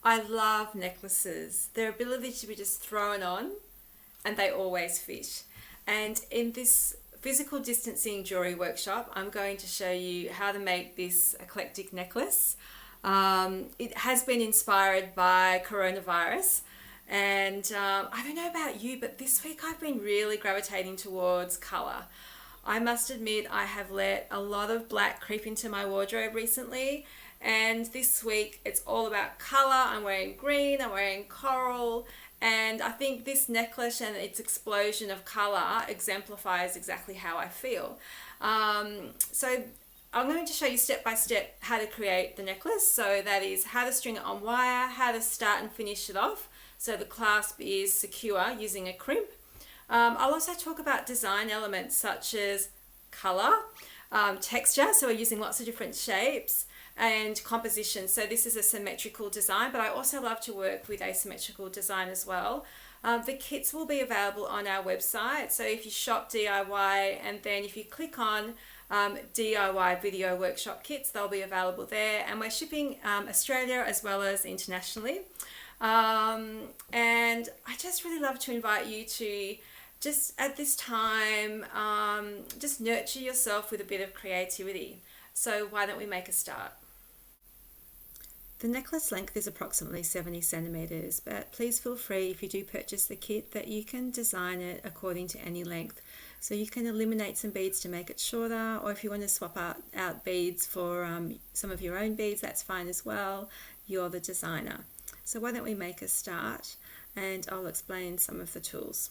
I love necklaces. Their ability to be just thrown on and they always fit. And in this physical distancing jewelry workshop, I'm going to show you how to make this eclectic necklace. It has been inspired by coronavirus. And I don't know about you, but this week I've been really gravitating towards colour. I must admit I have let a lot of black creep into my wardrobe recently, and this week it's all about colour. I'm wearing green, I'm wearing coral, and I think this necklace and its explosion of colour exemplifies exactly how I feel. So I'm going to show you step by step how to create the necklace. So that is how to string it on wire, how to start and finish it off so the clasp is secure using a crimp. I'll also talk about design elements such as colour, texture, so we're using lots of different shapes, and composition. So this is a symmetrical design, but I also love to work with asymmetrical design as well. The kits will be available on our website. So if you shop DIY and then if you click on DIY video workshop kits, they'll be available there. And we're shipping Australia as well as internationally. And I just really love to invite you to just at this time, just nurture yourself with a bit of creativity. So why don't we make a start? The necklace length is approximately 70 centimeters, but please feel free if you do purchase the kit that you can design it according to any length. So you can eliminate some beads to make it shorter, or if you want to swap out beads for some of your own beads, that's fine as well. You're the designer. So why don't we make a start, and I'll explain some of the tools.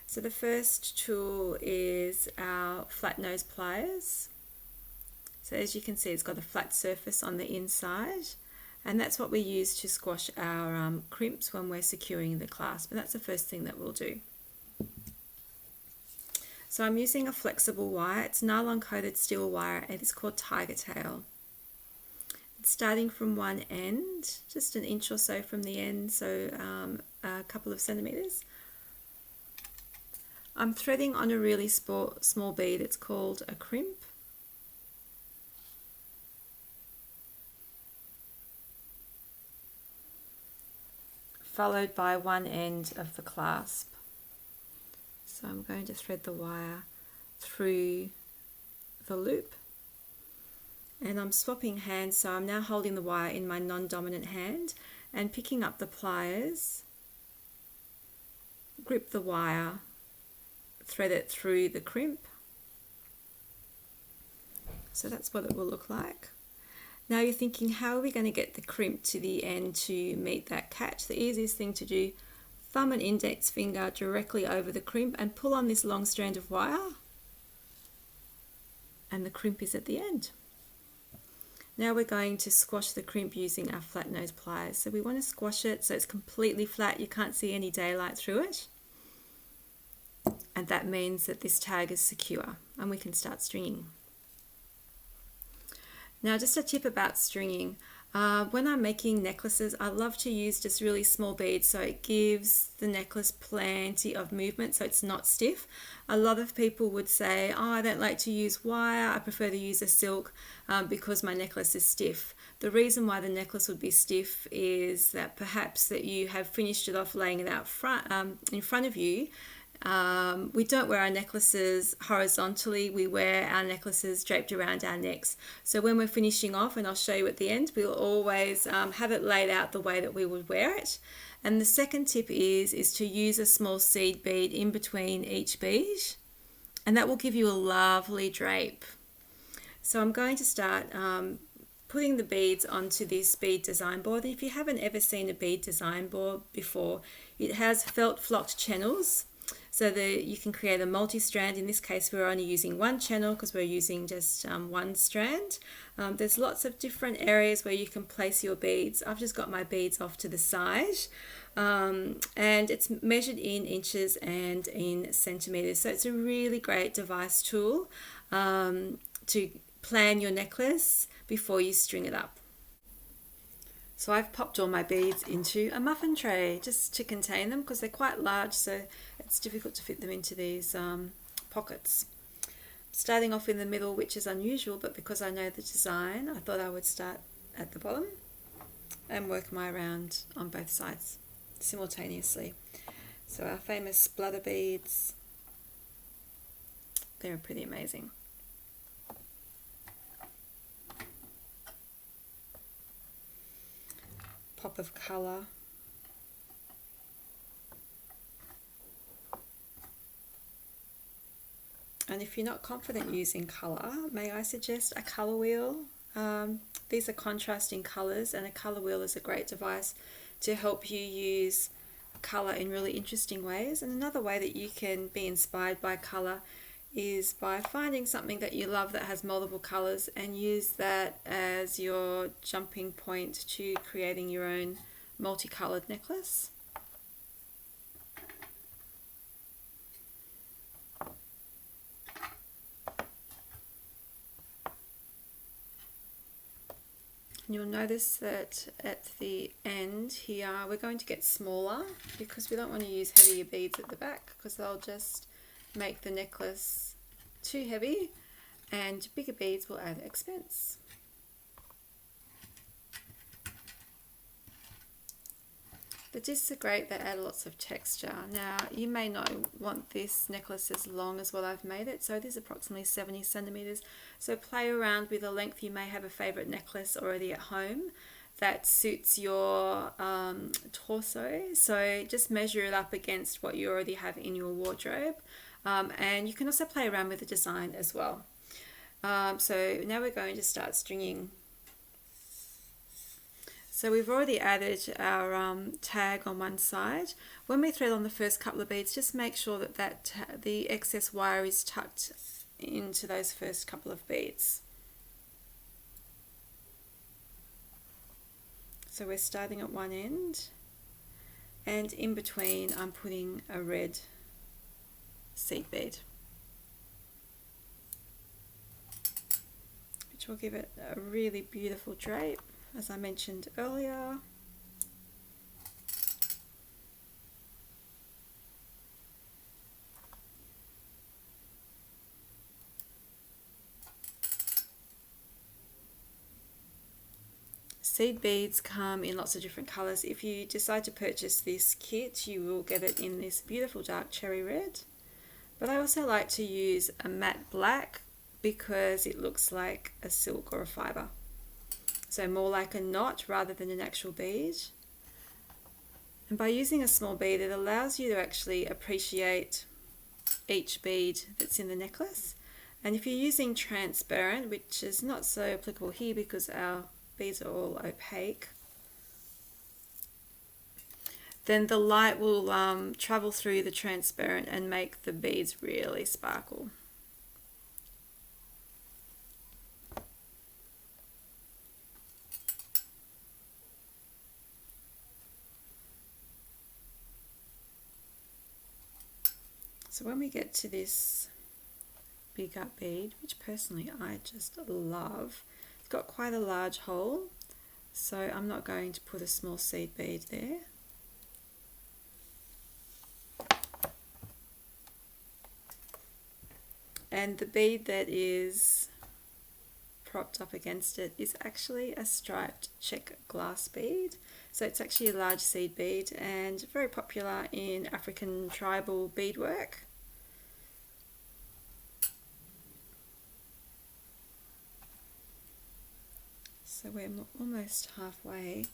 So the first tool is our flat nose pliers. So as you can see, it's got a flat surface on the inside, and that's what we use to squash our crimps when we're securing the clasp, and that's the first thing that we'll do. So I'm using a flexible wire. It's nylon coated steel wire, and it's called Tiger Tail. It's starting from one end, just an inch or so from the end, so a couple of centimeters. I'm threading on a really small bead. It's called a crimp. Followed by one end of the clasp. So I'm going to thread the wire through the loop, and I'm swapping hands, so I'm now holding the wire in my non-dominant hand and picking up the pliers, grip the wire, thread it through the crimp. So that's what it will look like. Now you're thinking, how are we going to get the crimp to the end to meet that catch? The easiest thing to do, thumb and index finger directly over the crimp and pull on this long strand of wire, and the crimp is at the end. Now we're going to squash the crimp using our flat nose pliers. So we want to squash it so it's completely flat, you can't see any daylight through it. And that means that this tag is secure and we can start stringing. Now just a tip about stringing. When I'm making necklaces, I love to use just really small beads so it gives the necklace plenty of movement so it's not stiff. A lot of people would say, oh, I don't like to use wire, I prefer to use a silk because my necklace is stiff. The reason why the necklace would be stiff is that perhaps that you have finished it off laying it out in front of you. We don't wear our necklaces horizontally, we wear our necklaces draped around our necks. So when we're finishing off, and I'll show you at the end, we'll always have it laid out the way that we would wear it. And the second tip is to use a small seed bead in between each bead, and that will give you a lovely drape. So I'm going to start putting the beads onto this bead design board. If you haven't ever seen a bead design board before, it has felt flocked channels so that you can create a multi-strand. In this case we're only using one channel because we're using just one strand. There's lots of different areas where you can place your beads. I've just got my beads off to the side, and it's measured in inches and in centimeters, so it's a really great device tool to plan your necklace before you string it up. So I've popped all my beads into a muffin tray just to contain them because they're quite large, so it's difficult to fit them into these pockets. Starting off in the middle, which is unusual, but because I know the design, I thought I would start at the bottom. and work my round on both sides simultaneously. So our famous splatter beads, they're pretty amazing. Pop of colour. And if you're not confident using colour, may I suggest a colour wheel? These are contrasting colours, and a colour wheel is a great device to help you use colour in really interesting ways. And another way that you can be inspired by colour is by finding something that you love that has multiple colours and use that as your jumping point to creating your own multicoloured necklace. You'll notice that at the end here we're going to get smaller because we don't want to use heavier beads at the back because they'll just make the necklace too heavy, and bigger beads will add expense. The discs are great, they add lots of texture. Now you may not want this necklace as long as what I've made it, so it is approximately 70 centimeters. So play around with the length. You may have a favorite necklace already at home that suits your torso, so just measure it up against what you already have in your wardrobe, and you can also play around with the design as well. So now we're going to start stringing. So we've already added our tag on one side. When we thread on the first couple of beads, just make sure that, the excess wire is tucked into those first couple of beads. So we're starting at one end, and in between I'm putting a red seed bead, which will give it a really beautiful drape, as I mentioned earlier. Seed beads come in lots of different colours. If you decide to purchase this kit, you will get it in this beautiful dark cherry red. But I also like to use a matte black because it looks like a silk or a fibre. So more like a knot rather than an actual bead. And by using a small bead, it allows you to actually appreciate each bead that's in the necklace. And if you're using transparent, which is not so applicable here because our beads are all opaque, then the light will travel through the transparent and make the beads really sparkle. So when we get to this big up bead, which personally I just love, it's got quite a large hole, so I'm not going to put a small seed bead there. And the bead that is propped up against it is actually a striped check glass bead. So it's actually a large seed bead and very popular in African tribal beadwork. So we're almost halfway.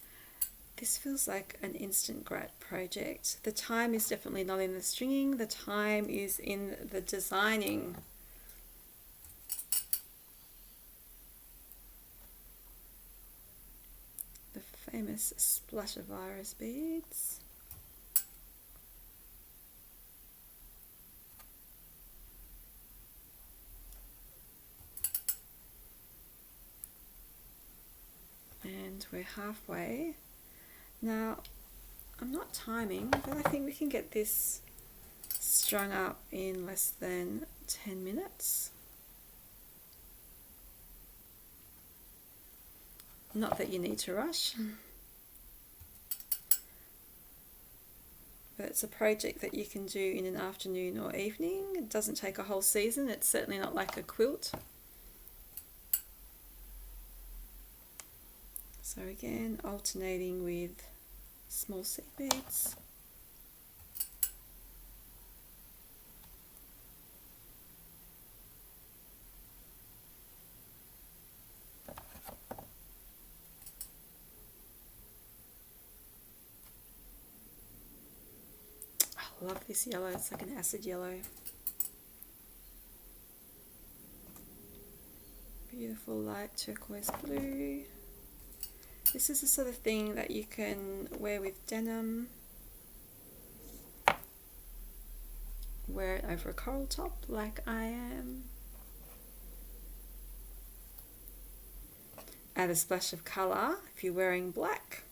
This feels like an instant grat project. The time is definitely not in the stringing, the time is in the designing. The famous splatter virus beads. And we're halfway. Now, I'm not timing, but I think we can get this strung up in less than 10 minutes. Not that you need to rush, but it's a project that you can do in an afternoon or evening. It doesn't take a whole season. It's certainly not like a quilt. So again, alternating with small seed beads. I love this yellow, it's like an acid yellow. Beautiful light turquoise blue. This is the sort of thing that you can wear with denim. Wear it over a coral top like I am. Add a splash of colour if you're wearing black.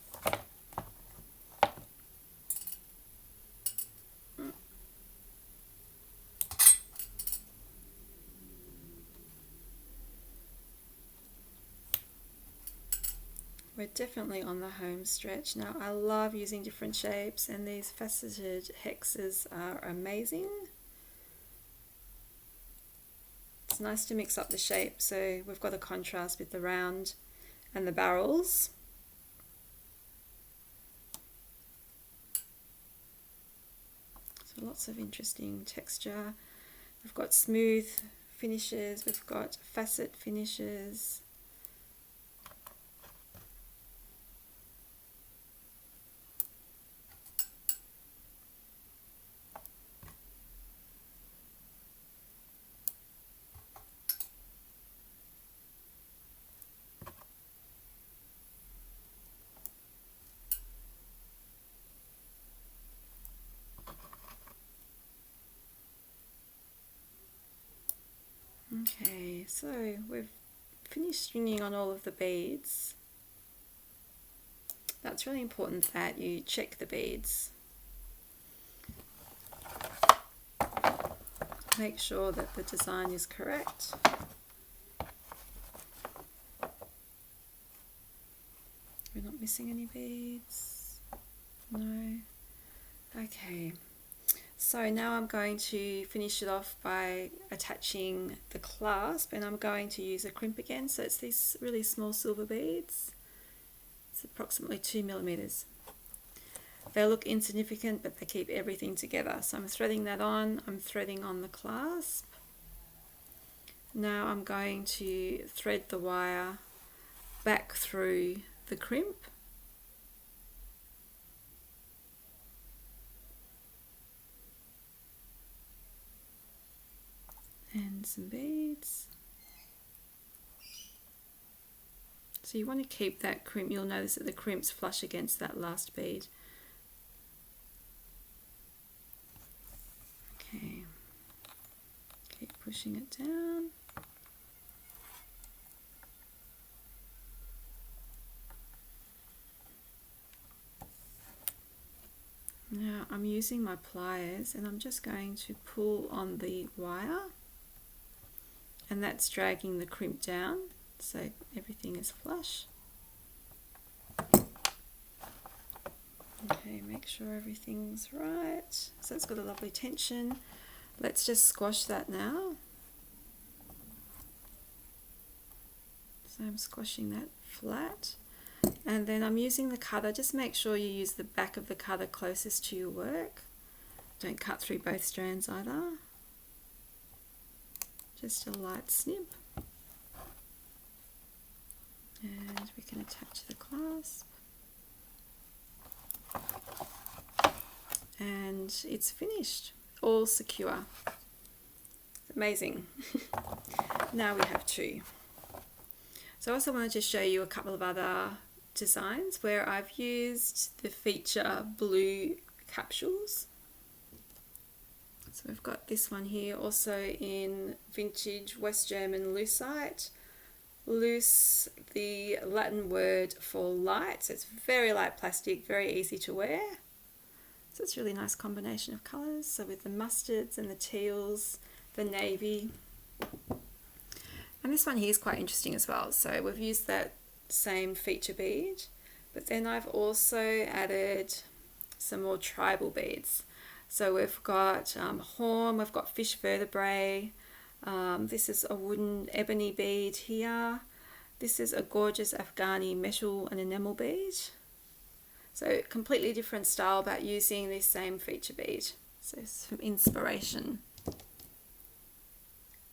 We're definitely on the home stretch now. I love using different shapes, and these faceted hexes are amazing. It's nice to mix up the shape, so we've got a contrast with the round and the barrels. So lots of interesting texture. We've got smooth finishes, we've got facet finishes. Okay, so we've finished stringing on all of the beads. That's really important that you check the beads. Make sure that the design is correct. We're not missing any beads. No. Okay. So now I'm going to finish it off by attaching the clasp, and I'm going to use a crimp again. So it's these really small silver beads. It's approximately 2 millimeters. They look insignificant, but they keep everything together. So I'm threading that on. I'm threading on the clasp. Now I'm going to thread the wire back through the crimp. And some beads. So you want to keep that crimp. You'll notice that the crimp's flush against that last bead. Okay. Keep pushing it down. Now I'm using my pliers, and I'm just going to pull on the wire, and that's dragging the crimp down so everything is flush. Okay, make sure everything's right. So it's got a lovely tension. Let's just squash that now. So I'm squashing that flat. And then I'm using the cutter. Just make sure you use the back of the cutter closest to your work. Don't cut through both strands either. Just a light snip. And we can attach the clasp. And it's finished. All secure. Amazing. Now we have two. So I also wanted to show you a couple of other designs where I've used the feature blue capsules. So we've got this one here, also in vintage West German Lucite. Luce, the Latin word for light. So it's very light plastic, very easy to wear. So it's a really nice combination of colours. So with the mustards and the teals, the navy. And this one here is quite interesting as well. So we've used that same feature bead, but then I've also added some more tribal beads. So we've got horn, we've got fish vertebrae. This is a wooden ebony bead here. This is a gorgeous Afghani metal and enamel bead. So completely different style, but using this same feature bead. So some inspiration.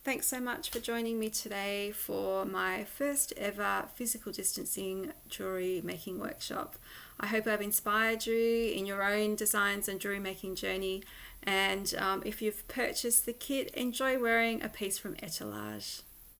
Thanks so much for joining me today for my first ever physical distancing jewellery making workshop. I hope I've inspired you in your own designs and jewellery making journey, and if you've purchased the kit, enjoy wearing a piece from Etalage.